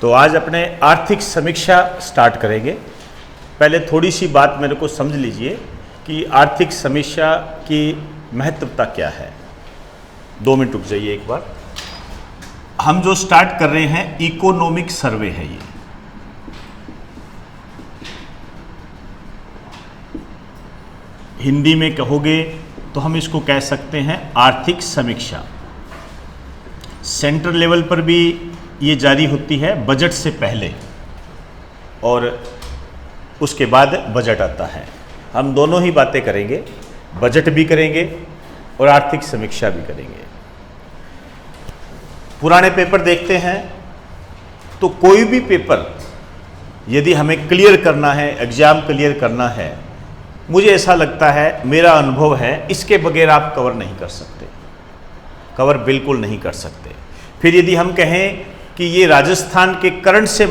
तो आज अपने आर्थिक समीक्षा स्टार्ट करेंगे। पहले थोड़ी सी बात मेरे को समझ लीजिए कि आर्थिक समीक्षा की महत्वता क्या है। 2 मिनट रुक जाइए एक बार। हम जो स्टार्ट कर रहे हैं इकोनॉमिक सर्वे है ये। हिंदी में कहोगे तो हम इसको कह सकते हैं आर्थिक समीक्षा। सेंट्रल लेवल पर भी ये जारी होती है बजट से पहले और उसके बाद बजट आता है। हम दोनों ही बातें करेंगे, बजट भी करेंगे और आर्थिक समीक्षा भी करेंगे। पुराने पेपर देखते हैं तो कोई भी पेपर यदि हमें क्लियर करना है, एग्जाम क्लियर करना है, मुझे ऐसा लगता है, मेरा अनुभव है, इसके बगैर आप कवर नहीं कर सकते, कवर बिल्कुल नहीं कर सकते। फिर यदि हम कहें कि ये राजस्थान के करंट से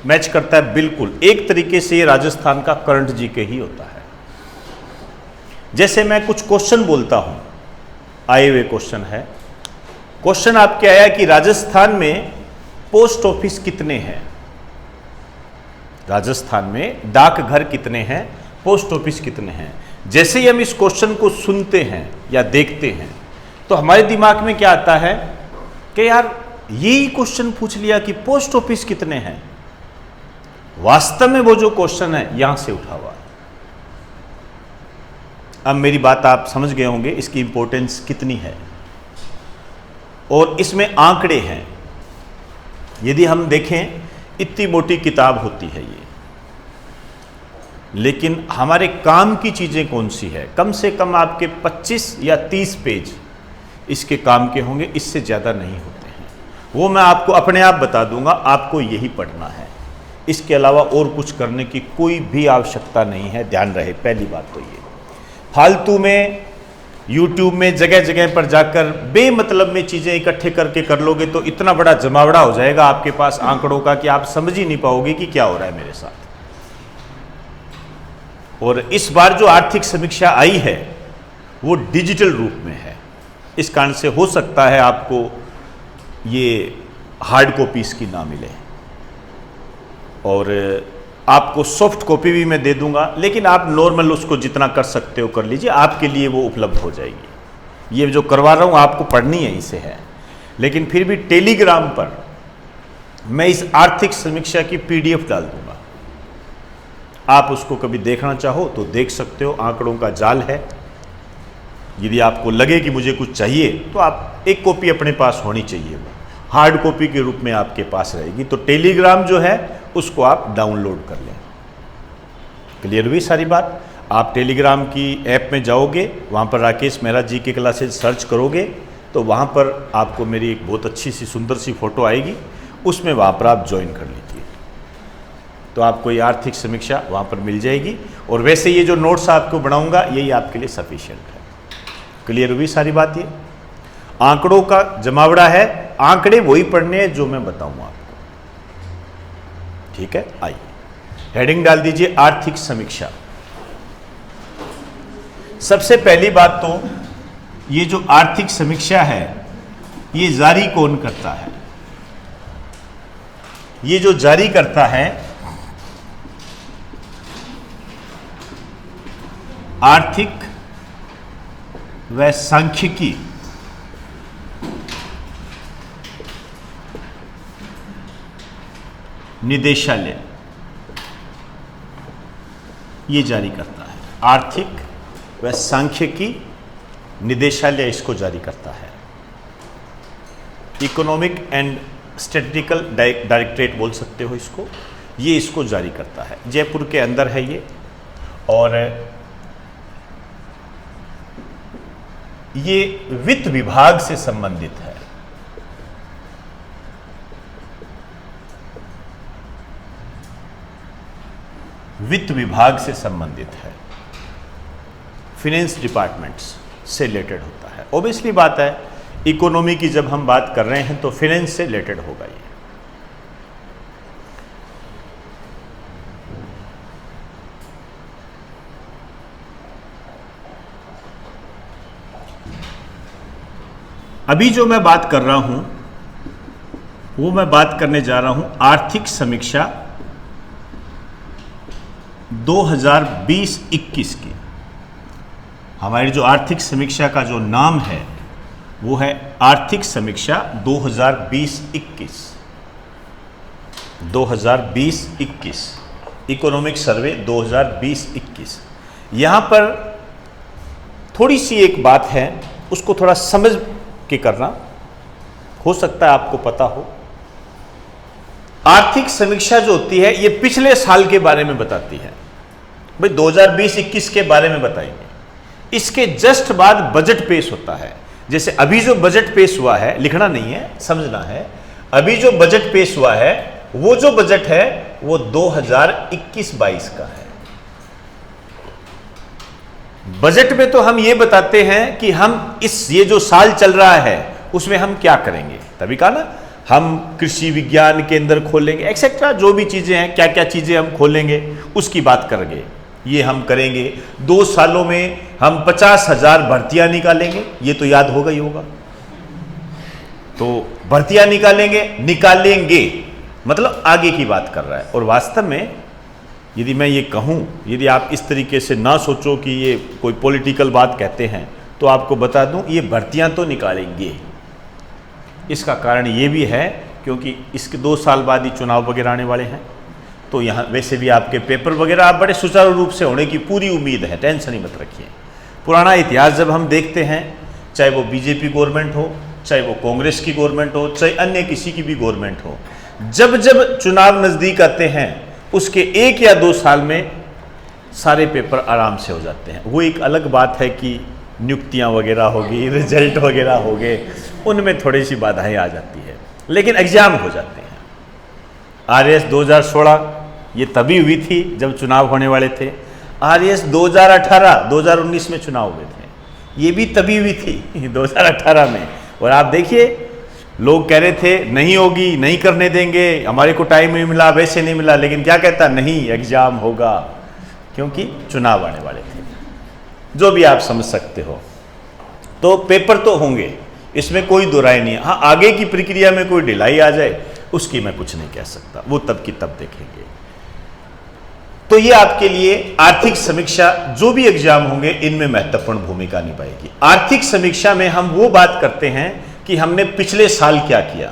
मैच करता है, बिल्कुल एक तरीके से ये राजस्थान का करंट जीके ही होता है। जैसे मैं कुछ क्वेश्चन बोलता हूं, आए हुए क्वेश्चन है, क्वेश्चन आपके आया कि राजस्थान में पोस्ट ऑफिस कितने हैं, राजस्थान में डाकघर कितने हैं, पोस्ट ऑफिस कितने हैं। जैसे ही हम इस क्वेश्चन को सुनते हैं या देखते हैं तो हमारे दिमाग में क्या आता है कि यार यही क्वेश्चन पूछ लिया कि पोस्ट ऑफिस कितने हैं। वास्तव में वो जो क्वेश्चन है यहां से उठा हुआ है। अब मेरी बात आप समझ गए होंगे, इसकी इंपॉर्टेंस कितनी है। और इसमें आंकड़े हैं। यदि हम देखें, इतनी मोटी किताब होती है ये, लेकिन हमारे काम की चीजें कौन सी है। कम से कम आपके 25 या 30 पेज इसके काम के होंगे, इससे ज्यादा नहीं होते हैं। वो मैं आपको अपने आप बता दूंगा, आपको यही पढ़ना है। इसके अलावा और कुछ करने की कोई भी आवश्यकता नहीं है, ध्यान रहे। पहली बात तो ये, फालतू में YouTube में जगह जगह पर जाकर बेमतलब में चीजें इकट्ठे करके कर लोगे तो इतना बड़ा जमावड़ा हो जाएगा आपके पास आंकड़ों का कि आप समझ ही नहीं पाओगे कि क्या हो रहा है मेरे साथ। और इस बार जो आर्थिक समीक्षा आई है वो डिजिटल रूप में है। इस कारण से हो सकता है आपको ये हार्ड कॉपी इसकी ना मिले और आपको सॉफ्ट कॉपी भी मैं दे दूंगा, लेकिन आप नॉर्मल उसको जितना कर सकते हो कर लीजिए, आपके लिए वो उपलब्ध हो जाएगी। ये जो करवा रहा हूं आपको पढ़नी है इसे है, लेकिन फिर भी टेलीग्राम पर मैं इस आर्थिक समीक्षा की PDF डाल दूंगा। आप उसको कभी देखना चाहो तो देख सकते हो। आंकड़ों का जाल है। यदि आपको लगे कि मुझे कुछ चाहिए तो आप एक कॉपी अपने पास होनी चाहिए, वो हार्ड कॉपी के रूप में आपके पास रहेगी। तो टेलीग्राम जो है उसको आप डाउनलोड कर लें। क्लियर हुई सारी बात। आप टेलीग्राम की ऐप में जाओगे, वहाँ पर राकेश मेहरा जी के क्लासेज सर्च करोगे तो वहाँ पर आपको मेरी एक बहुत अच्छी सी सुंदर सी फोटो आएगी, उसमें वहाँ पर आप ज्वाइन कर लीजिए तो आपको ये आर्थिक समीक्षा वहाँ पर मिल जाएगी। और वैसे ये जो नोट्स आपको बनाऊंगा यही आपके लिए सफिशिएंट है। क्लियर हुई सारी बात। ये आंकड़ों का जमावड़ा है, आंकड़े वही पढ़ने हैं जो मैं बताऊंगा आपको। ठीक है, आइए हेडिंग डाल दीजिए आर्थिक समीक्षा। सबसे पहली बात तो ये जो आर्थिक समीक्षा है ये जारी कौन करता है। ये जो जारी करता है आर्थिक व सांख्यिकी निदेशालय, ये जारी करता है। आर्थिक व सांख्यिकी निदेशालय इसको जारी करता है। इकोनॉमिक एंड स्टैटिस्टिकल डायरेक्टरेट बोल सकते हो इसको, ये इसको जारी करता है। जयपुर के अंदर है ये। और ये वित्त विभाग से संबंधित है। वित्त विभाग से संबंधित है, फिनेंस डिपार्टमेंट्स से रिलेटेड होता है। ऑब्वियसली बात है, इकोनॉमी की जब हम बात कर रहे हैं तो फिनेंस से रिलेटेड होगा ये। अभी जो मैं बात कर रहा हूं वो मैं बात करने जा रहा हूं आर्थिक समीक्षा 2020-21 की। हमारी जो आर्थिक समीक्षा का जो नाम है वो है आर्थिक समीक्षा 2020-21। 2020-21 इकोनॉमिक सर्वे 2020-21। यहाँ पर थोड़ी सी एक बात है, उसको थोड़ा समझ के करना, हो सकता है आपको पता हो। आर्थिक समीक्षा जो होती है ये पिछले साल के बारे में बताती है। भाई 2020-21 के बारे में बताएंगे। इसके जस्ट बाद बजट पेश होता है। जैसे अभी जो बजट पेश हुआ है, लिखना नहीं है, समझना है। अभी जो बजट पेश हुआ है, वो जो बजट है वो 2021-22 का है। बजट में तो हम ये बताते हैं कि हम ये जो साल चल रहा है उसमें हम क्या करेंगे। तभी कहा ना, हम कृषि विज्ञान केंद्र खोलेंगे, एक्सेट्रा, जो भी चीजें हैं, क्या क्या चीजें हम खोलेंगे उसकी बात करेंगे। ये हम करेंगे। 2 सालों में हम 50,000 भर्तियां निकालेंगे, ये तो याद होगा ही होगा। तो भर्तियां निकालेंगे मतलब आगे की बात कर रहा है। और वास्तव में यदि मैं ये कहूं, यदि आप इस तरीके से ना सोचो कि ये कोई पॉलिटिकल बात कहते हैं, तो आपको बता दूं ये भर्तियां तो निकालेंगे। इसका कारण ये भी है क्योंकि इसके 2 साल बाद ही चुनाव वगैरह आने वाले हैं। तो यहाँ वैसे भी आपके पेपर वगैरह आप बड़े सुचारू रूप से होने की पूरी उम्मीद है, टेंशन ही मत रखिए। पुराना इतिहास जब हम देखते हैं, चाहे वो बीजेपी गवर्नमेंट हो, चाहे वो कांग्रेस की गवर्नमेंट हो, चाहे अन्य किसी की भी गवर्नमेंट हो, जब जब चुनाव नज़दीक आते हैं उसके 1 या 2 साल में सारे पेपर आराम से हो जाते हैं। वो एक अलग बात है कि नियुक्तियाँ वगैरह होगी, रिजल्ट वगैरह हो गए, उनमें थोड़ी सी बाधाएँ आ जाती है, लेकिन एग्जाम हो जाते हैं। RAS 2016 ये तभी हुई थी जब चुनाव होने वाले थे। RAS 2018 2019 में चुनाव हुए थे, ये भी तभी हुई थी 2018 में। और आप देखिए, लोग कह रहे थे नहीं होगी, नहीं करने देंगे, हमारे को टाइम नहीं मिला, वैसे नहीं मिला, लेकिन क्या कहता, नहीं एग्जाम होगा, क्योंकि चुनाव आने वाले थे। जो भी आप समझ सकते हो, तो पेपर तो होंगे, इसमें कोई दो राय नहीं है। हाँ, आगे की प्रक्रिया में कोई ढिलाई आ जाए उसकी मैं कुछ नहीं कह सकता, वो तब की तब देखेंगे। तो ये आपके लिए आर्थिक समीक्षा, जो भी एग्जाम होंगे इनमें महत्वपूर्ण भूमिका निभाएगी। आर्थिक समीक्षा में हम वो बात करते हैं कि हमने पिछले साल क्या किया,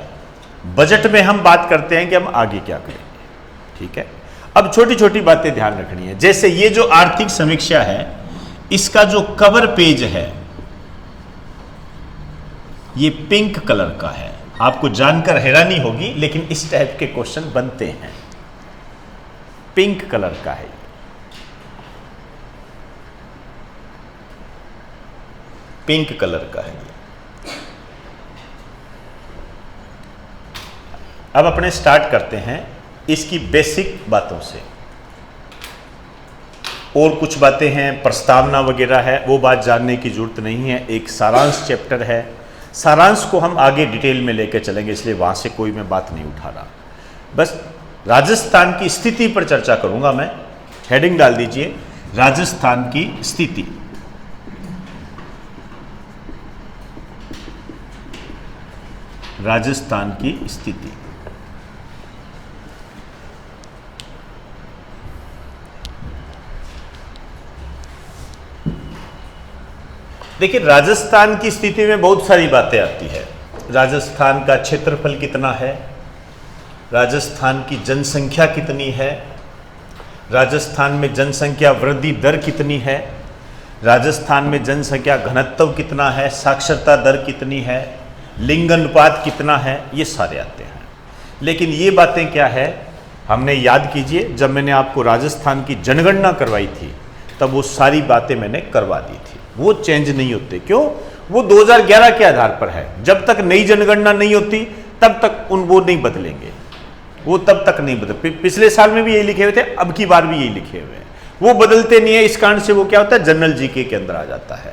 बजट में हम बात करते हैं कि हम आगे क्या करेंगे। ठीक है, अब छोटी छोटी बातें ध्यान रखनी है। जैसे ये जो आर्थिक समीक्षा है, इसका जो कवर पेज है ये पिंक कलर का है। आपको जानकर हैरानी होगी, लेकिन इस टाइप के क्वेश्चन बनते हैं। पिंक कलर का है, पिंक कलर का है। अब अपने स्टार्ट करते हैं इसकी बेसिक बातों से। और कुछ बातें हैं, प्रस्तावना वगैरह है, वो बात जानने की जरूरत नहीं है। एक सारांश चैप्टर है, सारांश को हम आगे डिटेल में लेकर चलेंगे, इसलिए वहाँ से कोई मैं बात नहीं उठा रहा। बस राजस्थान की स्थिति पर चर्चा करूँगा मैं। हेडिंग डाल दीजिए, राजस्थान की स्थिति। राजस्थान की स्थिति। देखिए, राजस्थान की स्थिति में बहुत सारी बातें आती है। राजस्थान का क्षेत्रफल कितना है, राजस्थान की जनसंख्या कितनी है, राजस्थान में जनसंख्या वृद्धि दर कितनी है, राजस्थान में जनसंख्या घनत्व कितना है, साक्षरता दर कितनी है, लिंग अनुपात कितना है, ये सारे आते हैं। लेकिन ये बातें क्या है, हमने याद कीजिए, जब मैंने आपको राजस्थान की जनगणना करवाई थी तब वो सारी बातें मैंने करवा दी थी। वो चेंज नहीं होते। क्यों? वो 2011 के आधार पर है। जब तक नई जनगणना नहीं होती तब तक वो नहीं बदलेंगे, वो तब तक नहीं बदल। पिछले साल में भी यही लिखे हुए थे, अब की बार भी यही लिखे हुए हैं। वो बदलते नहीं है। इस कारण से वो क्या होता है, जनरल जीके के अंदर आ जाता है।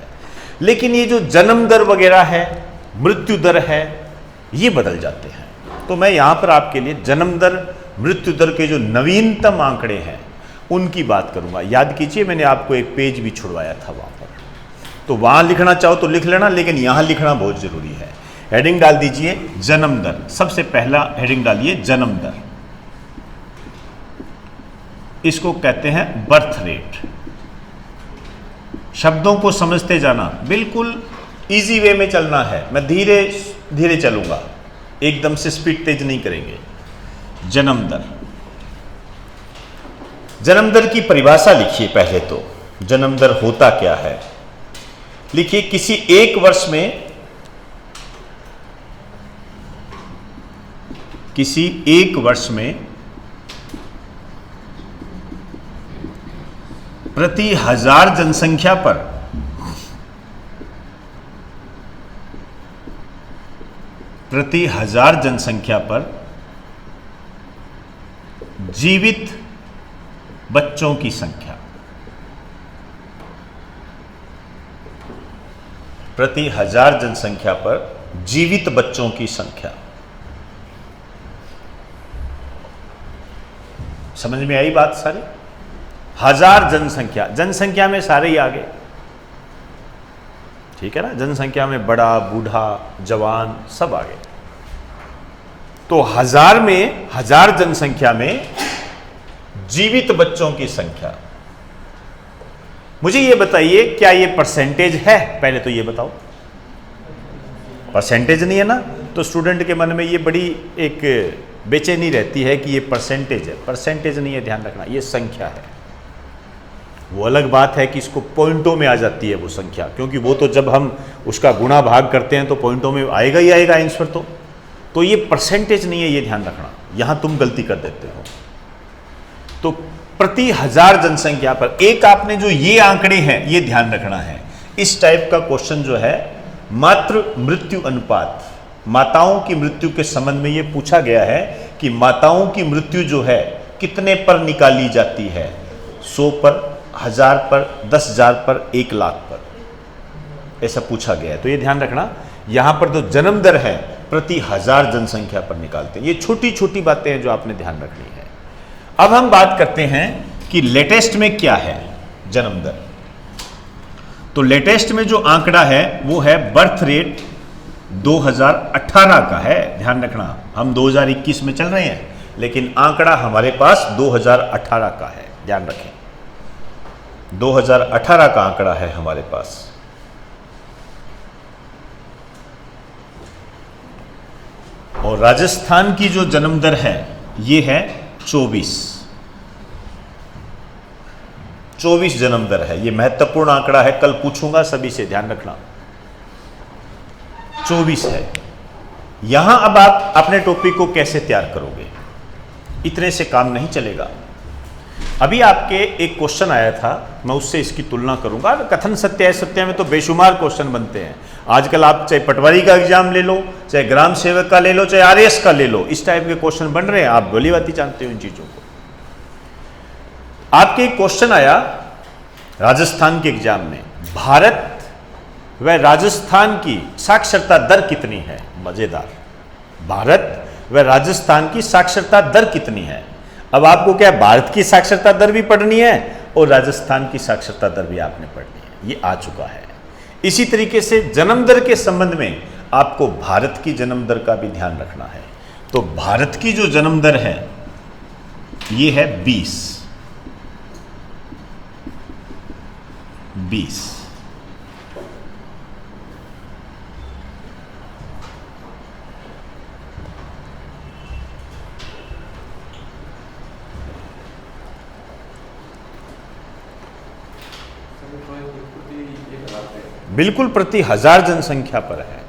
लेकिन ये जो जन्म दर वगैरह है, मृत्यु दर है, ये बदल जाते हैं। तो मैं यहां पर आपके लिए जन्म दर, मृत्यु दर के जो नवीनतम आंकड़े हैं उनकी बात करूंगा। याद कीजिए, मैंने आपको एक पेज भी छुड़वाया था वहां पर, तो वहां लिखना चाहो तो लिख लेना, लेकिन यहां लिखना बहुत जरूरी है। हेडिंग डाल दीजिए जन्म दर, सबसे पहला हेडिंग डालिए जन्म दर, इसको कहते हैं बर्थ रेट। शब्दों को समझते जाना, बिल्कुल इजी वे में चलना है, मैं धीरे धीरे चलूंगा, एकदम से स्पीड तेज नहीं करेंगे। जन्म दर, जन्म दर की परिभाषा लिखिए पहले तो, जन्म दर होता क्या है। लिखिए किसी एक वर्ष में, किसी एक वर्ष में प्रति हजार जनसंख्या पर जीवित बच्चों की संख्या, प्रति हजार जनसंख्या पर जीवित बच्चों की संख्या। समझ में आई बात सारी? हजार जनसंख्या, जनसंख्या में सारे ही आ गए, ठीक है ना, जनसंख्या में बड़ा बूढ़ा जवान सब आ गए। तो हजार में, हजार जनसंख्या में जीवित बच्चों की संख्या। मुझे ये बताइए क्या ये परसेंटेज है? पहले तो ये बताओ, परसेंटेज नहीं है ना, तो स्टूडेंट के मन में ये बड़ी एक बेचैनी रहती है कि ये परसेंटेज है। परसेंटेज नहीं है, ध्यान रखना, ये संख्या है। वो अलग बात है कि इसको पॉइंटों में आ जाती है वो संख्या, क्योंकि वो तो जब हम उसका गुणा भाग करते हैं तो पॉइंटों में आएगा ही आएगा आंसर। तो ये परसेंटेज नहीं है, ये ध्यान रखना, यहां तुम गलती कर देते हो। तो प्रति हजार जनसंख्या पर, एक आपने जो ये आंकड़े हैं ये ध्यान रखना है। इस टाइप का क्वेश्चन जो है मातृ मृत्यु अनुपात, माताओं की मृत्यु के संबंध में ये पूछा गया है कि माताओं की मृत्यु जो है कितने पर निकाली जाती है? 100 पर, 1000 पर, 10,000 पर, 1 लाख पर, ऐसा पूछा गया है। तो ये ध्यान रखना, यहां पर तो जन्म दर है प्रति हजार जनसंख्या पर निकालते हैं। ये छोटी छोटी बातें हैं जो आपने ध्यान रखनी है। अब हम बात करते हैं कि लेटेस्ट में क्या है जन्म दर। तो लेटेस्ट में जो आंकड़ा है वो है बर्थ रेट 2018 का है। ध्यान रखना, हम 2021 में चल रहे हैं, लेकिन आंकड़ा हमारे पास 2018 का है, ध्यान रखें। 2018 का आंकड़ा है हमारे पास। और राजस्थान की जो जन्म दर है ये है 24 जन्म दर है। ये महत्वपूर्ण आंकड़ा है, कल पूछूंगा सभी से, ध्यान रखना। 24 है। यहां अब आप अपने टॉपिक को कैसे तैयार करोगे? इतने से काम नहीं चलेगा। अभी आपके एक क्वेश्चन आया था, मैं उससे इसकी तुलना करूंगा। कथन सत्य सत्य में तो बेशुमार क्वेश्चन बनते हैं आजकल। आप चाहे पटवारी का एग्जाम ले लो, चाहे ग्राम सेवक का ले लो, चाहे आरएएस का ले लो, इस टाइप के क्वेश्चन बन रहे हैं। आप भली भांति जानते हो इन चीजों को। आपके एक क्वेश्चन आया राजस्थान के एग्जाम में, भारत व राजस्थान की साक्षरता दर कितनी है? मजेदार, भारत व राजस्थान की साक्षरता दर कितनी है? अब आपको क्या भारत की साक्षरता दर भी पढ़नी है और राजस्थान की साक्षरता दर भी आपने पढ़नी है, ये आ चुका है। इसी तरीके से जन्म दर के संबंध में आपको भारत की जन्म दर का भी ध्यान रखना है। तो भारत की जो जन्म दर है ये है 20। बिल्कुल प्रति हजार जनसंख्या पर है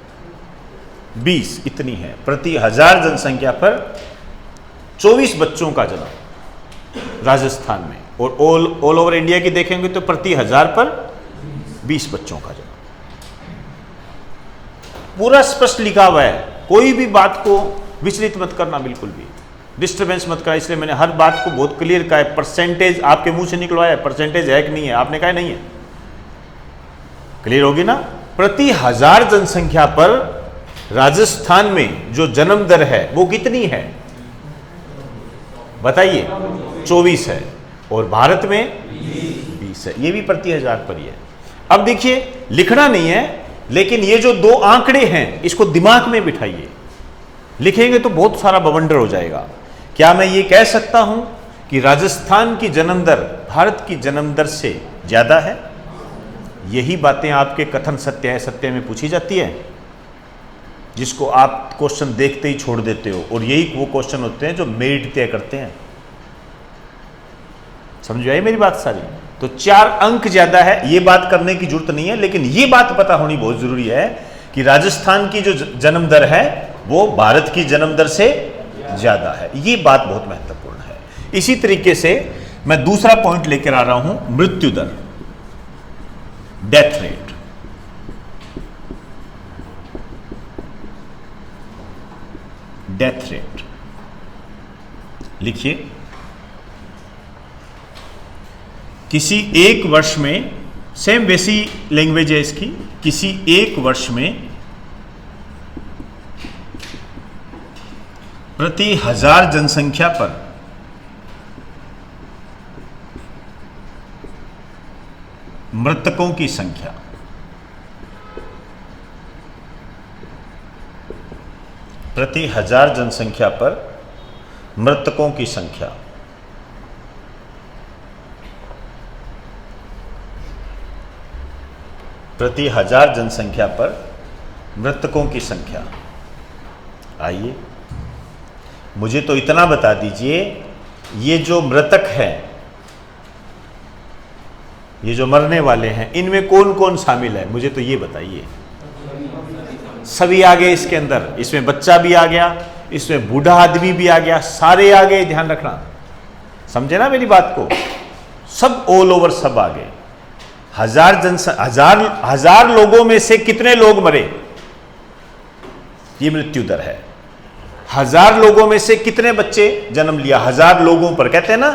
20, इतनी है प्रति हजार जनसंख्या पर। 24 बच्चों का जन्म राजस्थान में, और ऑल ओवर इंडिया की देखेंगे तो प्रति हजार पर 20 बच्चों का जन्म। पूरा स्पष्ट लिखा हुआ है, कोई भी बात को विचलित मत करना, बिल्कुल भी डिस्टर्बेंस मत करना। इसलिए मैंने हर बात को बहुत क्लियर कहा है। परसेंटेज आपके मुंह से निकलवाया, परसेंटेज है कि नहीं है? आपने कहा नहीं है। क्लियर होगी ना? प्रति हजार जनसंख्या पर राजस्थान में जो जन्म दर है वो कितनी है बताइए? 24 है। और भारत में 20 है। ये भी प्रति हजार पर ही है। अब देखिए, लिखना नहीं है, लेकिन ये जो दो आंकड़े हैं इसको दिमाग में बिठाइए, लिखेंगे तो बहुत सारा बवंडर हो जाएगा। क्या मैं ये कह सकता हूं कि राजस्थान की जन्म दर भारत की जन्म दर से ज्यादा है? यही बातें आपके कथन सत्य है सत्य में पूछी जाती है, जिसको आप क्वेश्चन देखते ही छोड़ देते हो, और यही वो क्वेश्चन होते हैं जो मेरिट तय करते हैं। समझ आई मेरी बात सारी? तो 4 अंक ज्यादा है, ये बात करने की जरूरत नहीं है, लेकिन ये बात पता होनी बहुत जरूरी है कि राजस्थान की जो जन्म दर है वो भारत की जन्म दर से ज्यादा है। ये बात बहुत महत्वपूर्ण है। इसी तरीके से मैं दूसरा पॉइंट लेकर आ रहा हूं, मृत्यु दर, डेथ रेट। डेथ रेट लिखिए, किसी एक वर्ष में, सेम वैसी लैंग्वेज है इसकी, किसी एक वर्ष में प्रति 1000 जनसंख्या पर मृतकों की संख्या, प्रति 1000 जनसंख्या पर मृतकों की संख्या, प्रति 1000 जनसंख्या पर मृतकों की संख्या। आइए, मुझे तो इतना बता दीजिए, ये जो मृतक हैं, ये जो मरने वाले हैं, इनमें कौन कौन शामिल है? मुझे तो ये बताइए। सभी आ गए इसके अंदर, इसमें बच्चा भी आ गया, इसमें बूढ़ा आदमी भी आ गया, सारे आ गए, ध्यान रखना, समझे ना मेरी बात को? सब ऑल ओवर सब आ गए। हजार लोगों में से कितने लोग मरे, ये मृत्यु दर है। 1000 लोगों में से कितने बच्चे जन्म लिया, 1000 लोगों पर। कहते हैं ना,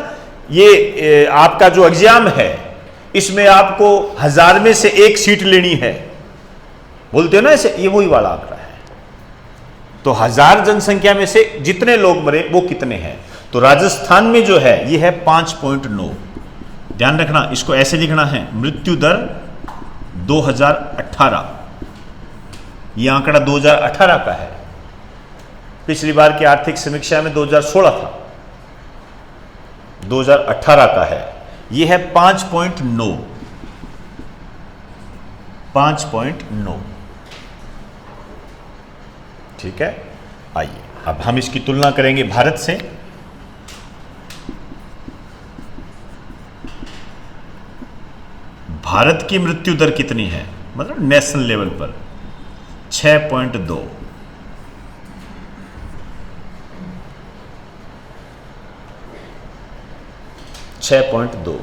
ये आपका जो एग्जाम है इसमें आपको 1000 में से 1 सीट लेनी है, बोलते हो ना ऐसे, ये वही वाला आंकड़ा है। तो 1000 जनसंख्या में से जितने लोग मरे वो कितने हैं? तो राजस्थान में जो है ये है 5.9। ध्यान रखना, इसको ऐसे लिखना है, मृत्यु दर 2018। ये आंकड़ा 2018 का है, पिछली बार की आर्थिक समीक्षा में 2016 था, 2018 का है। ये है 5.9, 5.9, ठीक है। आइए अब हम इसकी तुलना करेंगे भारत से। भारत की मृत्यु दर कितनी है, मतलब नेशनल लेवल पर? 6.2। 6.2।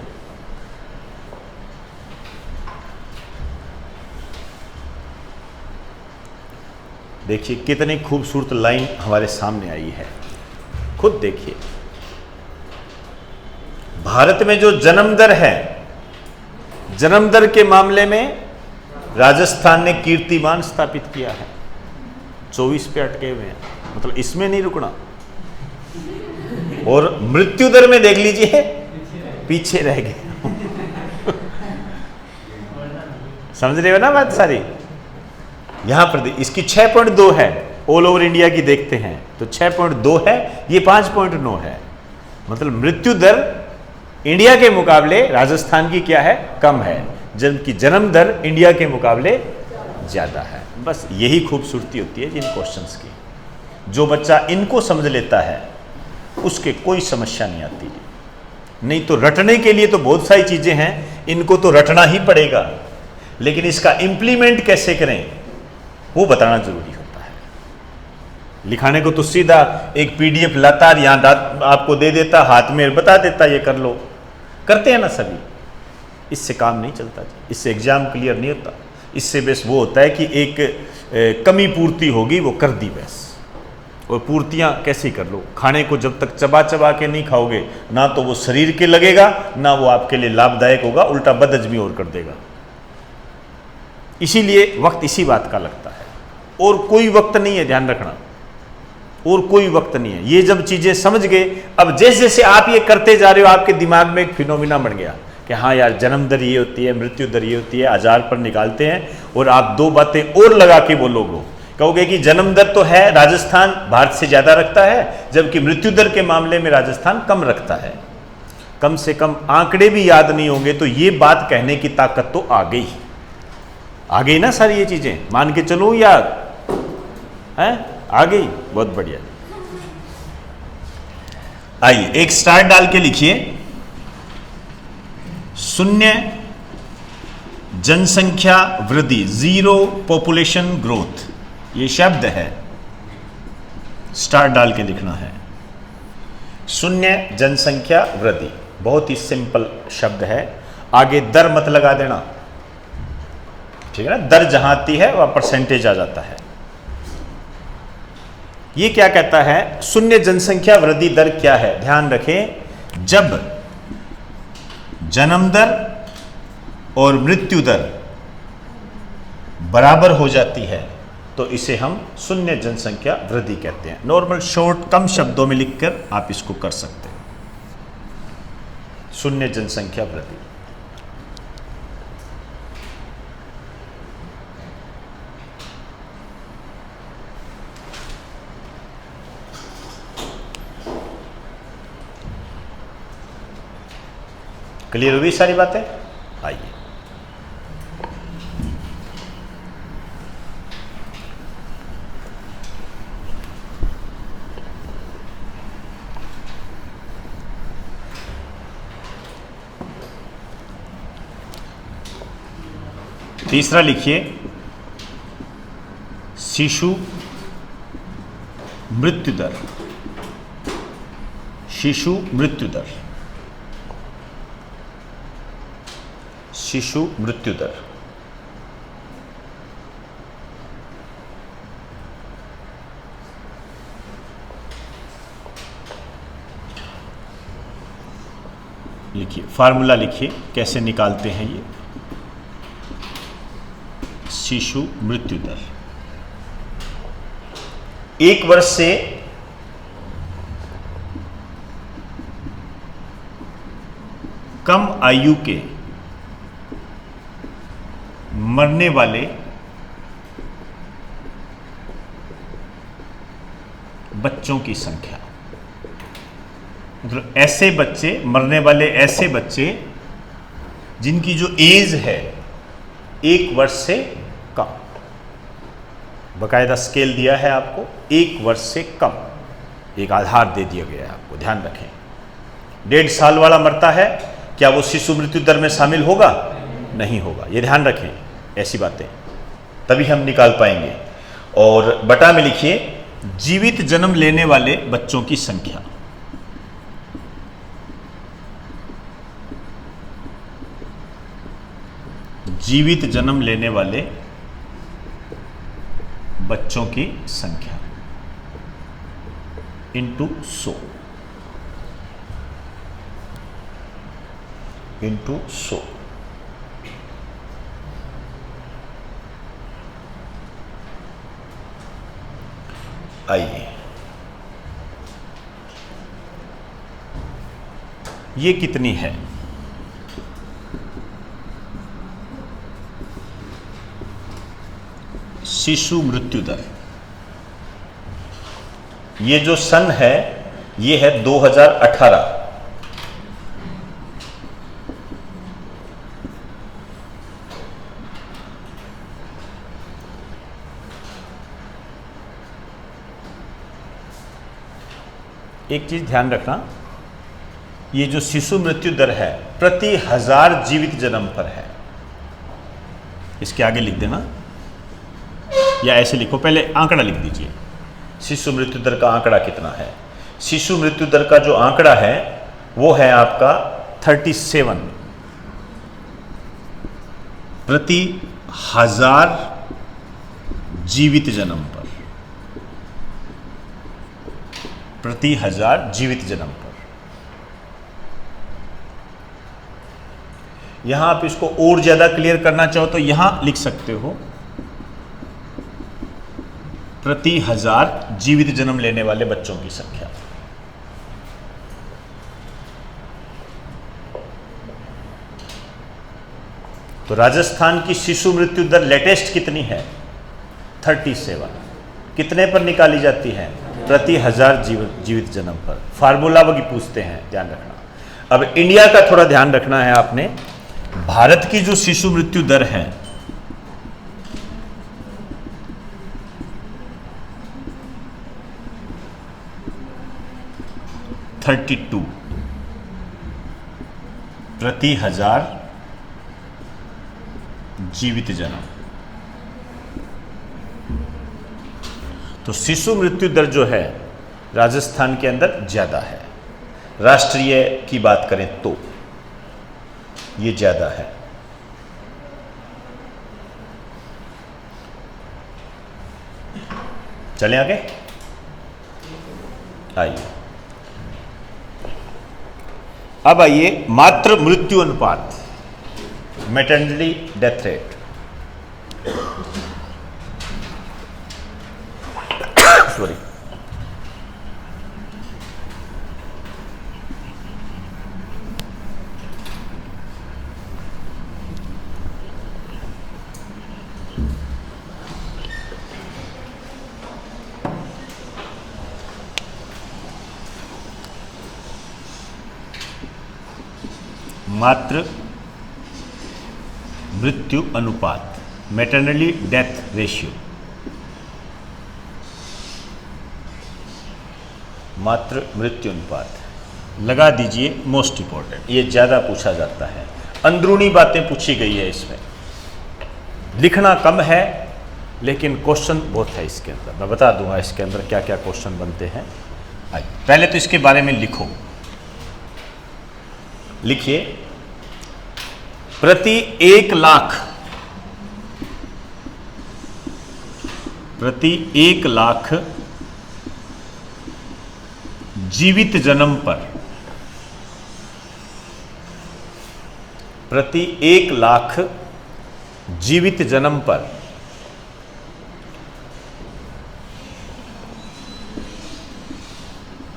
देखिए कितनी खूबसूरत लाइन हमारे सामने आई है, खुद देखिए। भारत में जो जन्म दर है, जन्म दर के मामले में राजस्थान ने कीर्तिमान स्थापित किया है, 24 पे अटके हुए हैं, मतलब इसमें नहीं रुकना। और मृत्यु दर में देख लीजिए पीछे रह गए। समझ रहे हो ना बात सारी? यहां पर इसकी 6.2 है, ऑल ओवर इंडिया की देखते हैं तो 6.2 है, ये 5.9 है। मतलब मृत्यु दर इंडिया के मुकाबले राजस्थान की क्या है, कम है, जबकि जन्म दर इंडिया के मुकाबले ज्यादा है। बस यही खूबसूरती होती है जिन क्वेश्चंस की। जो बच्चा इनको समझ लेता है उसके कोई समस्या नहीं आती। नहीं तो रटने के लिए तो बहुत सारी चीजें हैं, इनको तो रटना ही पड़ेगा, लेकिन इसका इंप्लीमेंट कैसे करें वो बताना जरूरी होता है। लिखाने को तो सीधा एक पीडीएफ लाता और यहां आपको दे देता, हाथ में बता देता ये कर लो, करते हैं ना सभी। इससे काम नहीं चलता, इससे एग्जाम क्लियर नहीं होता। इससे बस वो होता है कि एक कमी पूर्ति होगी, वो कर दी बस। और पूर्तियां कैसे कर लो, खाने को जब तक चबा चबा के नहीं खाओगे ना तो वो शरीर के लगेगा, ना वो आपके लिए लाभदायक होगा, उल्टा बदहजमी और कर देगा। इसीलिए वक्त इसी बात का लगता है, और कोई वक्त नहीं है, ध्यान रखना, और कोई वक्त नहीं है। ये जब चीजें समझ गए, अब जैसे जैसे आप ये करते जा रहे हो आपके दिमाग में एक फिनोमिना बन गया कि हाँ यार जन्म दर ये होती है, मृत्यु दर ये होती है, 1000 पर निकालते हैं और आप 2 बातें और लगा के बोलोगे, कहोगे कि जन्म दर तो है राजस्थान भारत से ज़्यादा रखता है, जबकि मृत्यु दर के मामले में राजस्थान कम रखता है। कम से कम आंकड़े भी याद नहीं होंगे तो ये बात कहने की ताकत तो आ गई ना सारी ये चीज़ें, मान के चलो या है आ गई, बहुत बढ़िया। आइए एक स्टार डाल के लिखिए, शून्य जनसंख्या वृद्धि, जीरो पॉपुलेशन ग्रोथ, ये शब्द है, स्टार डाल के लिखना है। शून्य जनसंख्या वृद्धि बहुत ही सिंपल शब्द है, आगे दर मत लगा देना, ठीक है ना, दर जहां आती है वह परसेंटेज आ जाता है। ये क्या कहता है, शून्य जनसंख्या वृद्धि दर क्या है, ध्यान रखें, जब जन्म दर और मृत्यु दर बराबर हो जाती है तो इसे हम शून्य जनसंख्या वृद्धि कहते हैं। नॉर्मल शॉर्ट कम शब्दों में लिखकर आप इसको कर सकते हैं, शून्य जनसंख्या वृद्धि। क्लियर हुई सारी बातें? आइए तीसरा लिखिए, शिशु मृत्यु दर, शिशु मृत्यु दर, शिशु मृत्यु दर। लिखिए, फार्मूला लिखिए कैसे निकालते हैं ये, शिशु मृत्यु दर। 1 वर्ष से कम आयु के मरने वाले बच्चों की संख्या, मतलब ऐसे बच्चे, मरने वाले ऐसे बच्चे जिनकी जो एज है 1 वर्ष से कम, बकायदा स्केल दिया है आपको, 1 वर्ष से कम एक आधार दे दिया गया है आपको, ध्यान रखें। 1.5 साल वाला मरता है, क्या वो शिशु मृत्यु दर में शामिल होगा? नहीं होगा, ये ध्यान रखें, ऐसी बातें तभी हम निकाल पाएंगे। और बटा में लिखिए, जीवित जन्म लेने वाले बच्चों की संख्या, जीवित जन्म लेने वाले बच्चों की संख्या इंटू 100, इंटू 100। आइए ये कितनी है? शिशु मृत्यु दर, ये जो सन है ये है 2018। एक चीज ध्यान रखना, ये जो शिशु मृत्यु दर है प्रति 1000 जीवित जन्म पर है। इसके आगे लिख देना या ऐसे लिखो, पहले आंकड़ा लिख दीजिए, शिशु मृत्यु दर का आंकड़ा कितना है। शिशु मृत्यु दर का जो आंकड़ा है वो है आपका 37 प्रति 1000 जीवित जन्म पर, प्रति 1000 जीवित जन्म पर। यहां आप इसको और ज्यादा क्लियर करना चाहो तो यहां लिख सकते हो, प्रति 1000 जीवित जन्म लेने वाले बच्चों की संख्या। तो राजस्थान की शिशु मृत्यु दर लेटेस्ट कितनी है? 37। कितने पर निकाली जाती है? प्रति 1000 जीवित जन्म पर। फार्मूला वही पूछते हैं, ध्यान रखना। अब इंडिया का थोड़ा ध्यान रखना है आपने। भारत की जो शिशु मृत्यु दर है (32) प्रति 1000 जीवित जन्म। तो शिशु मृत्यु दर जो है राजस्थान के अंदर ज्यादा है। राष्ट्रीय की बात करें तो ये ज्यादा है। चलें आगे, आइए। अब आइए मातृ मृत्यु अनुपात, मैटरनिटी डेथ रेट। सॉरी, मातृ मृत्यु अनुपात, मैटरनिटी डेथ रेशियो। मातृ मृत्यु अनुपात लगा दीजिए, मोस्ट इंपॉर्टेंट, ये ज़्यादा पूछा जाता है। अंदरूनी बातें पूछी गई है इसमें, लिखना कम है लेकिन क्वेश्चन बहुत है इसके अंदर। मैं बता दूंगा इसके अंदर क्या क्या क्वेश्चन बनते हैं। आइए पहले तो इसके बारे में लिखो। लिखिए, प्रति 1 लाख जीवित जन्म पर, प्रति 1 लाख जीवित जन्म पर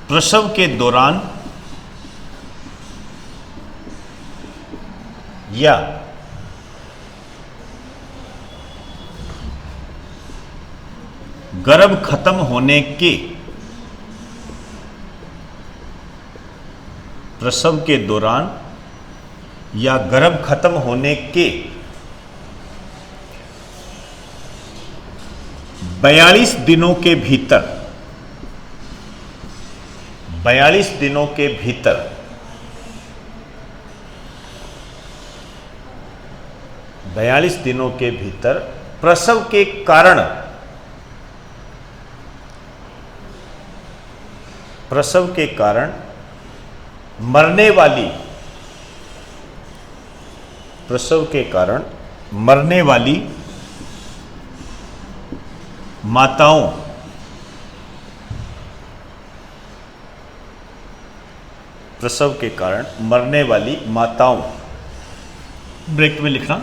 प्रसव के दौरान या गर्भ खत्म होने के, प्रसव के दौरान या गर्भ खत्म होने के 42 दिनों के भीतर, 42 दिनों के भीतर प्रसव के कारण, प्रसव के कारण मरने वाली, प्रसव के कारण मरने वाली माताओं, प्रसव के कारण मरने वाली माताओं, ब्रैकेट में लिखना,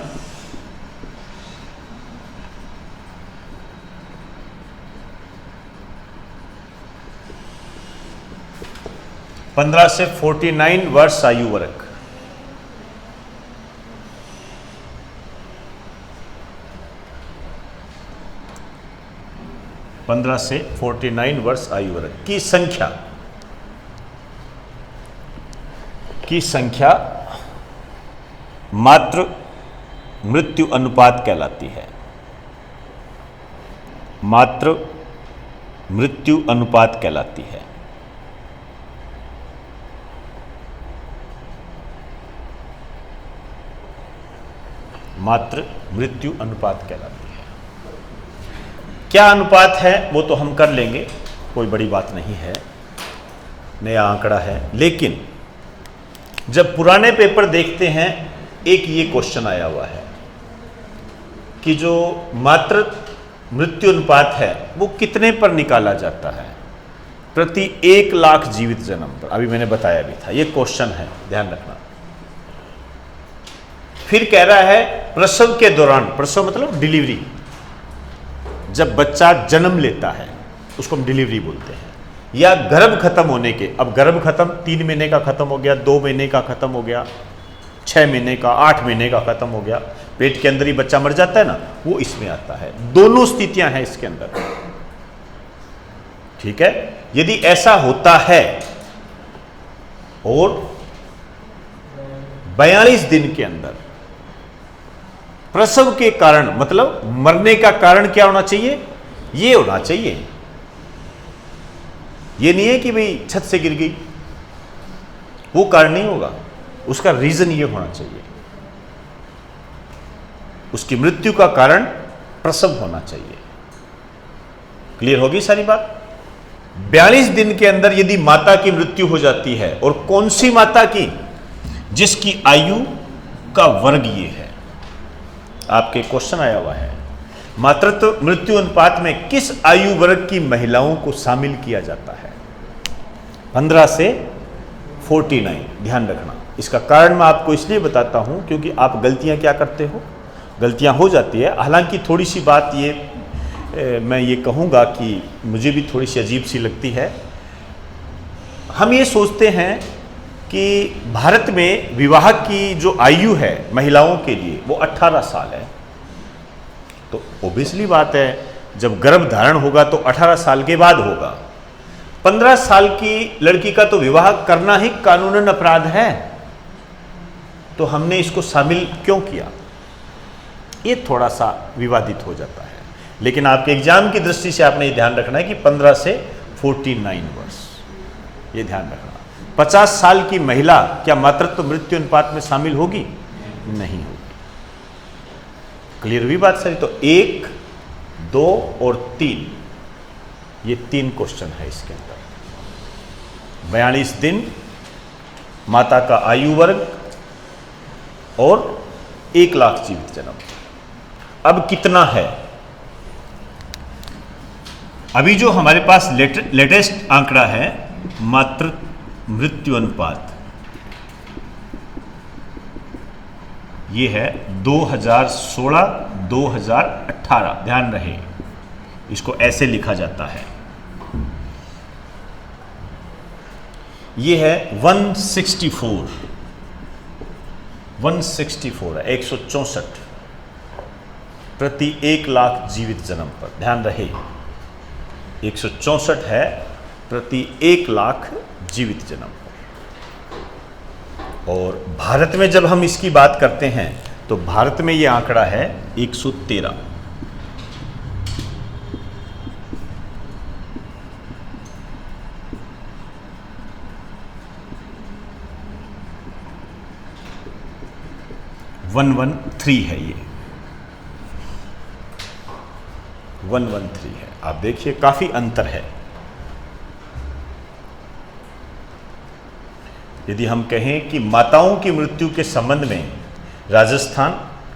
(15 से 49 वर्ष आयु वर्ग), 15 से 49 वर्ष आयु वर्ग की संख्या मातृ मृत्यु अनुपात कहलाती है। मातृ मृत्यु अनुपात कहलाती है। मातृ मृत्यु अनुपात कहलाती है। क्या अनुपात है वो तो हम कर लेंगे, कोई बड़ी बात नहीं है, नया आंकड़ा है। लेकिन जब पुराने पेपर देखते हैं, एक ये क्वेश्चन आया हुआ है कि जो मातृ मृत्यु अनुपात है वो कितने पर निकाला जाता है? प्रति 1 लाख जीवित जन्म पर। अभी मैंने बताया भी था, ये क्वेश्चन है, ध्यान रखना। फिर कह रहा है प्रसव के दौरान, प्रसव मतलब डिलीवरी, जब बच्चा जन्म लेता है उसको हम डिलीवरी बोलते हैं, या गर्भ खत्म होने के। अब गर्भ खत्म 3 महीने का खत्म हो गया, 2 महीने का खत्म हो गया, 6 महीने का, 8 महीने का खत्म हो गया, पेट के अंदर ही बच्चा मर जाता है ना, वो इसमें आता है। दोनों स्थितियां हैं इसके अंदर, ठीक है। यदि ऐसा होता है और 42 दिन के अंदर प्रसव के कारण, मतलब मरने का कारण क्या होना चाहिए, ये होना चाहिए। ये नहीं है कि भाई छत से गिर गई, वो कारण नहीं होगा, उसका रीजन ये होना चाहिए, उसकी मृत्यु का कारण प्रसव होना चाहिए। क्लियर होगी सारी बात। 42 दिन के अंदर यदि माता की मृत्यु हो जाती है, और कौन सी माता की, जिसकी आयु का वर्ग ये है, आपके क्वेश्चन आया हुआ है, मातृत्व मृत्यु अनुपात में किस आयु वर्ग की महिलाओं को शामिल किया जाता है? 15 से 49, ध्यान रखना। इसका कारण मैं आपको इसलिए बताता हूं क्योंकि आप गलतियां क्या करते हो, गलतियां हो जाती है। हालांकि थोड़ी सी बात ये मैं ये कहूंगा कि मुझे भी थोड़ी सी अजीब सी लगती है। हम ये सोचते हैं कि भारत में विवाह की जो आयु है महिलाओं के लिए वो 18 साल है। तो ओबियसली बात है, जब गर्भ धारण होगा तो 18 साल के बाद होगा। 15 साल की लड़की का तो विवाह करना ही कानूनन अपराध है, तो हमने इसको शामिल क्यों किया, ये थोड़ा सा विवादित हो जाता है। लेकिन आपके एग्जाम की दृष्टि से आपने ये ध्यान रखना है कि 15 से 49 वर्ष, ये ध्यान रखना। 50 साल की महिला क्या मातृत्व मृत्यु अनुपात में शामिल होगी? नहीं होगी। क्लियर हुई बात सारी? तो 1, 2 और 3, ये 3 क्वेश्चन है इसके अंदर। 42 दिन, माता का आयु वर्ग और 1 लाख जीवित जन्म। अब कितना है? अभी जो हमारे पास लेटेस्ट आंकड़ा है मातृत्व मृत्यु अनुपात, ये है 2016-2018। ध्यान रहे, इसको ऐसे लिखा जाता है। ये है 164 है, 164 प्रति 1 लाख जीवित जन्म पर। ध्यान रहे, 164 है प्रति 1 लाख जीवित जन्म पर। और भारत में जब हम इसकी बात करते हैं तो भारत में ये आंकड़ा है 113। है ये 113 है। आप देखिए काफी अंतर है। यदि हम कहें कि माताओं की मृत्यु के संबंध में राजस्थान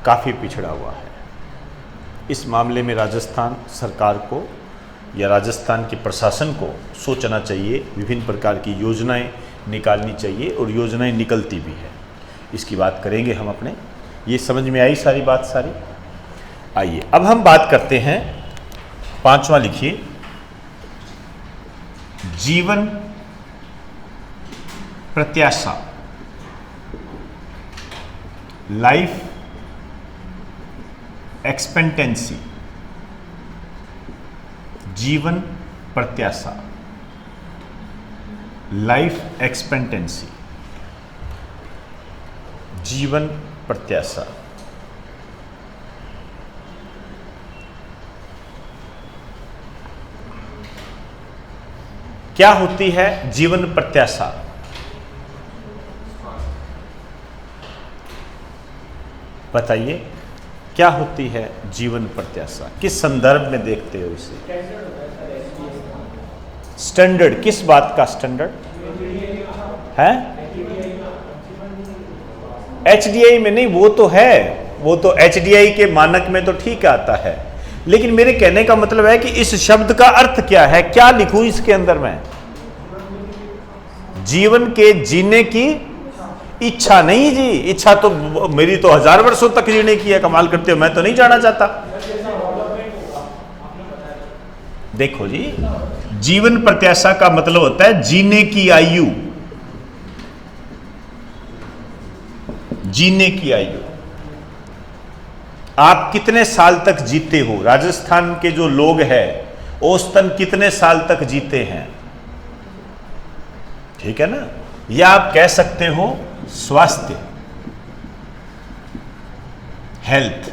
काफी पिछड़ा हुआ है, इस मामले में राजस्थान सरकार को या राजस्थान के प्रशासन को सोचना चाहिए, विभिन्न प्रकार की योजनाएं निकालनी चाहिए, और योजनाएं निकलती भी है। इसकी बात करेंगे हम अपने। ये समझ में आई सारी बात सारी? आइए अब हम बात करते हैं 5वां, लिखिए, जीवन प्रत्याशा, लाइफ एक्सपेक्टेंसी। जीवन प्रत्याशा, लाइफ एक्सपेक्टेंसी, जीवन प्रत्याशा। क्या होती है जीवन प्रत्याशा? बताइए क्या होती है जीवन प्रत्याशा? किस संदर्भ में देखते हो इसे? स्टैंडर्ड, किस बात का स्टैंडर्ड है? HDI में नहीं, वो तो है, वो तो HDI के मानक में तो ठीक आता है। लेकिन मेरे कहने का मतलब है कि इस शब्द का अर्थ क्या है, क्या लिखूं इसके अंदर मैं? जीवन के जीने की इच्छा। नहीं जी, इच्छा तो मेरी तो 1000 वर्षों तक जीने की है। कमाल करते हो, मैं तो नहीं जाना चाहता। देखो जी, जीवन प्रत्याशा का मतलब होता है जीने की आयु। जीने की आयु, आप कितने साल तक जीते हो। राजस्थान के जो लोग हैं औसतन कितने साल तक जीते हैं, ठीक है ना। या आप कह सकते हो स्वास्थ्य, हेल्थ।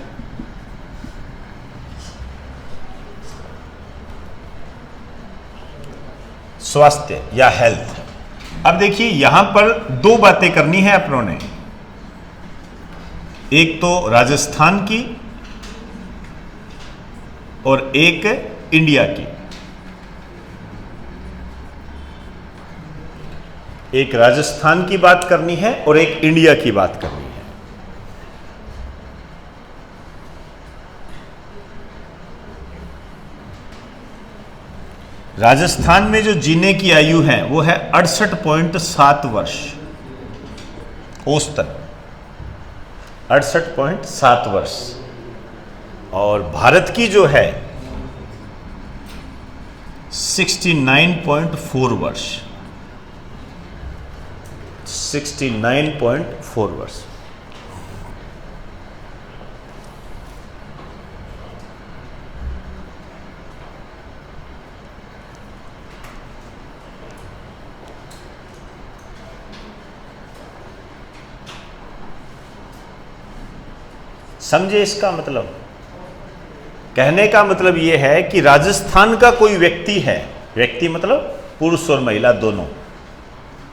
स्वास्थ्य या हेल्थ। अब देखिए यहां पर दो बातें करनी है अपनों ने, एक तो राजस्थान की और एक इंडिया की। एक राजस्थान की बात करनी है और एक इंडिया की बात करनी है। राजस्थान में जो जीने की आयु है वो है 68.7 वर्ष औसतन, 68.7 वर्ष। और भारत की जो है 69.4 वर्ष, 69.4 वर्ष। समझे इसका मतलब? कहने का मतलब यह है कि राजस्थान का कोई व्यक्ति है, व्यक्ति मतलब पुरुष और महिला दोनों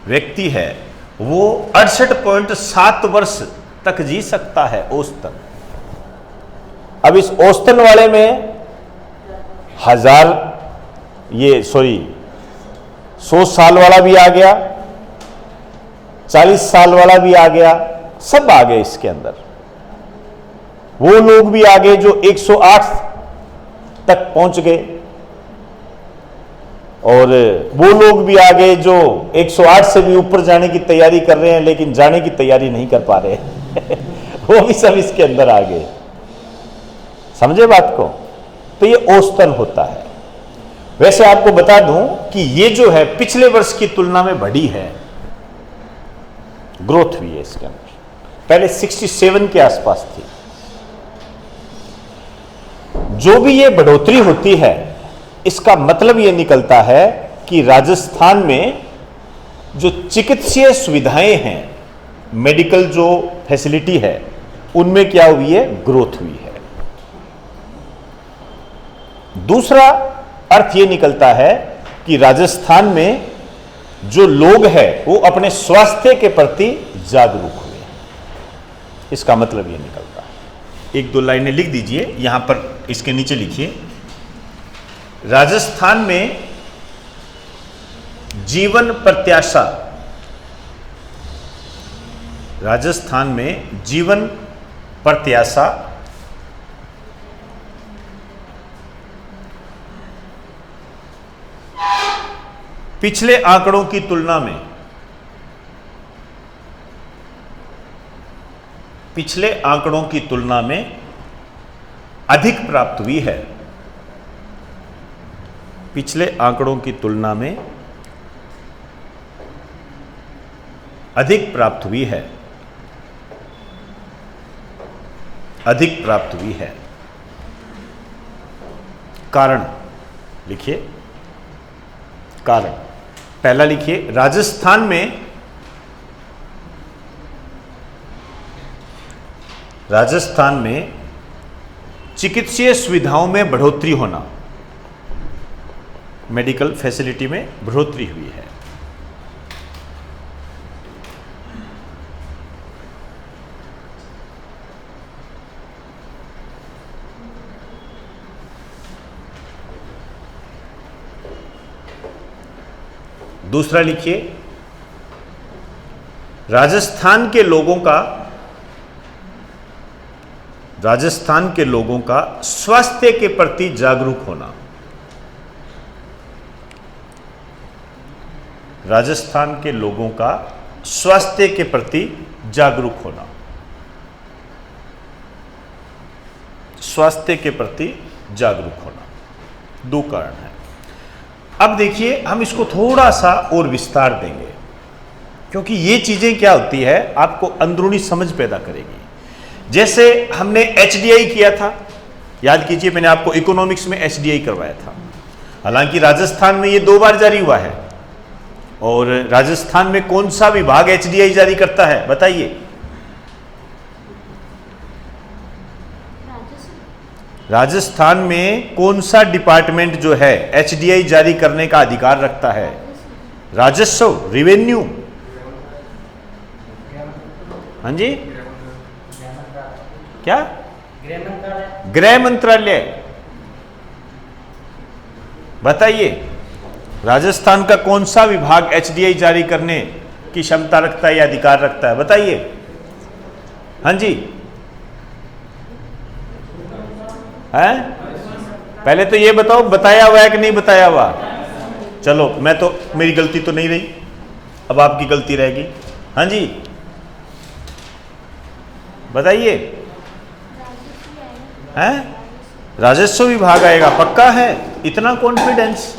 व्यक्ति है, वो 68.7 वर्ष तक जी सकता है औसतन। अब इस औसतन वाले में 100 साल वाला भी आ गया, 40 साल वाला भी आ गया, सब आ गए इसके अंदर। वो लोग भी आ गए जो 108 तक पहुंच गए, और वो लोग भी आ गए जो 108 से भी ऊपर जाने की तैयारी कर रहे हैं लेकिन जाने की तैयारी नहीं कर पा रहे वो भी सब इसके अंदर आ गए। समझे बात को? तो ये औसतन होता है। वैसे आपको बता दूं कि ये जो है पिछले वर्ष की तुलना में बढ़ी है, ग्रोथ हुई है इसके अंदर। पहले 67 के आसपास थी। जो भी ये बढ़ोतरी होती है इसका मतलब ये निकलता है कि राजस्थान में जो चिकित्सीय सुविधाएं हैं, मेडिकल जो फैसिलिटी है, उनमें क्या हुई है? ग्रोथ हुई है। दूसरा अर्थ ये निकलता है कि राजस्थान में जो लोग हैं वो अपने स्वास्थ्य के प्रति जागरूक हुए हैं। इसका मतलब ये निकलता है। एक दो लाइनें लिख दीजिए यहां पर, इसके नीचे लिखिए, राजस्थान में जीवन प्रत्याशा, राजस्थान में जीवन प्रत्याशा पिछले आंकड़ों की तुलना में, पिछले आंकड़ों की तुलना में अधिक प्राप्त हुई है। पिछले आंकड़ों की तुलना में अधिक प्राप्त हुई है, अधिक प्राप्त हुई है। कारण लिखिए, कारण पहला लिखिए, राजस्थान में, राजस्थान में चिकित्सीय सुविधाओं में बढ़ोतरी होना, मेडिकल फैसिलिटी में बढ़ोतरी हुई है। दूसरा लिखिए, राजस्थान के लोगों का, राजस्थान के लोगों का स्वास्थ्य के प्रति जागरूक होना, राजस्थान के लोगों का स्वास्थ्य के प्रति जागरूक होना, स्वास्थ्य के प्रति जागरूक होना, दो कारण हैं। अब देखिए हम इसको थोड़ा सा और विस्तार देंगे। क्योंकि ये चीजें क्या होती है, आपको अंदरूनी समझ पैदा करेगी। जैसे हमने HDI किया था, याद कीजिए मैंने आपको इकोनॉमिक्स में HDI करवाया था। हालांकि राजस्थान में ये 2 बार जारी हुआ है। और राजस्थान में कौन सा विभाग HDI जारी करता है बताइए? राजस्थान में कौन सा डिपार्टमेंट जो है HDI जारी करने का अधिकार रखता है? राजस्व, रिवेन्यू। हाँ जी, क्या? गृह मंत्रालय। बताइए राजस्थान का कौन सा विभाग HDI जारी करने की क्षमता रखता है या अधिकार रखता है? बताइए। हाँ जी, है? पहले तो ये बताओ, बताया हुआ है कि नहीं बताया हुआ? चलो, मैं तो, मेरी गलती तो नहीं रही, अब आपकी गलती रहेगी। हाँ जी, बताइए। हैं? राजस्व विभाग आएगा, पक्का है? इतना कॉन्फिडेंस?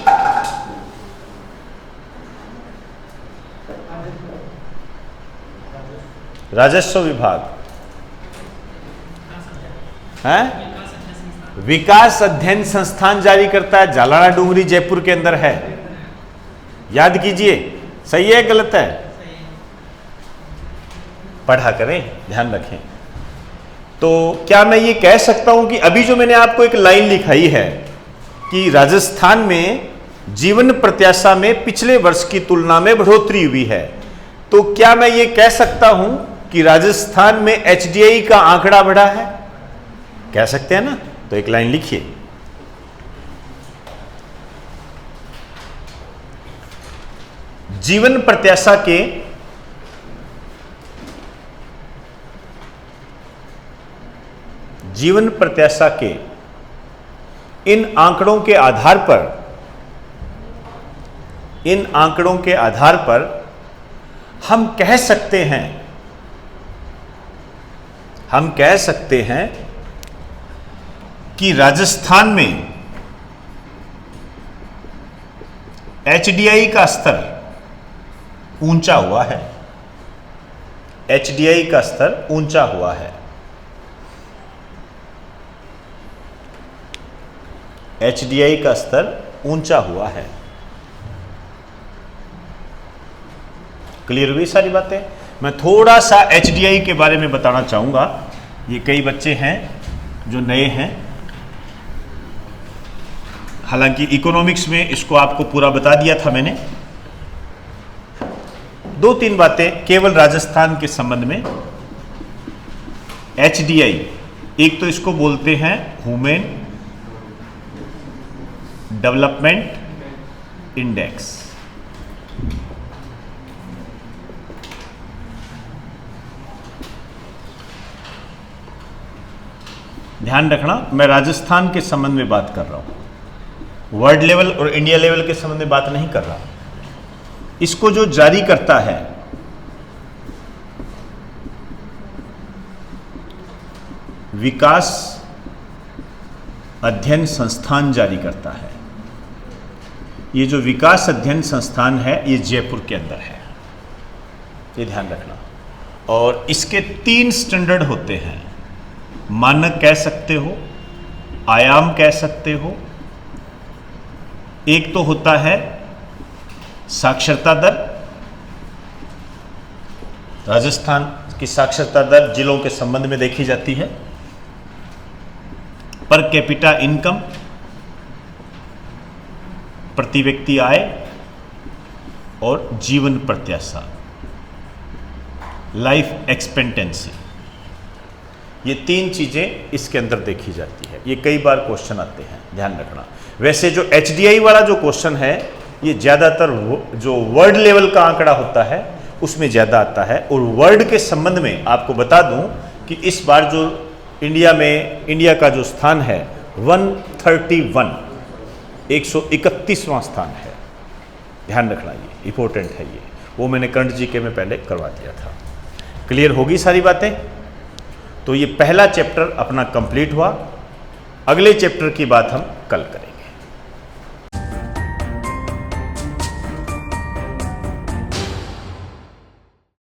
राजस्व विभाग है, विकास अध्ययन संस्थान जारी करता है, जालाना डूंगरी जयपुर के अंदर है। याद कीजिए, सही है गलत है? पढ़ा करें, ध्यान रखें। तो क्या मैं ये कह सकता हूं कि अभी जो मैंने आपको एक लाइन लिखाई है कि राजस्थान में जीवन प्रत्याशा में पिछले वर्ष की तुलना में बढ़ोतरी हुई है, तो क्या मैं ये कह सकता हूं कि राजस्थान में HDI का आंकड़ा बढ़ा है? कह सकते हैं ना? तो एक लाइन लिखिए, जीवन प्रत्याशा के इन आंकड़ों के आधार पर हम कह सकते हैं कि राजस्थान में HDI का स्तर ऊंचा हुआ है। HDI का स्तर ऊंचा हुआ है। HDI का स्तर ऊंचा हुआ है। क्लियर हुई सारी बातें? मैं थोड़ा सा HDI के बारे में बताना चाहूंगा। ये कई बच्चे हैं जो नए हैं, हालांकि इकोनॉमिक्स में इसको आपको पूरा बता दिया था मैंने। 2-3 बातें केवल राजस्थान के संबंध में। HDI, एक तो इसको बोलते हैं ह्यूमन डेवलपमेंट इंडेक्स। ध्यान रखना, मैं राजस्थान के संबंध में बात कर रहा हूं, वर्ल्ड लेवल और इंडिया लेवल के संबंध में बात नहीं कर रहा। इसको जो जारी करता है विकास अध्ययन संस्थान जारी करता है। ये जो विकास अध्ययन संस्थान है ये जयपुर के अंदर है, ये ध्यान रखना। और इसके 3 स्टैंडर्ड होते हैं, मानक कह सकते हो, आयाम कह सकते हो। एक तो होता है साक्षरता दर। राजस्थान की साक्षरता दर जिलों के संबंध में देखी जाती है। पर कैपिटा इनकम, प्रति व्यक्ति आय और जीवन प्रत्याशा, लाइफ एक्सपेक्टेंसी, ये 3 चीजें इसके अंदर देखी जाती है। ये कई बार क्वेश्चन आते हैं, ध्यान रखना। वैसे जो HDI वाला जो क्वेश्चन है ये ज्यादातर जो वर्ल्ड लेवल का आंकड़ा होता है उसमें ज्यादा आता है। और वर्ल्ड के संबंध में आपको बता दूं कि इस बार जो इंडिया का जो स्थान है 131, 131वां स्थान है। ध्यान रखना, ये इंपॉर्टेंट है। ये वो मैंने करंट जीके में पहले करवा दिया था। क्लियर होगी सारी बातें? तो ये पहला चैप्टर अपना कंप्लीट हुआ। अगले चैप्टर की बात हम कल करें।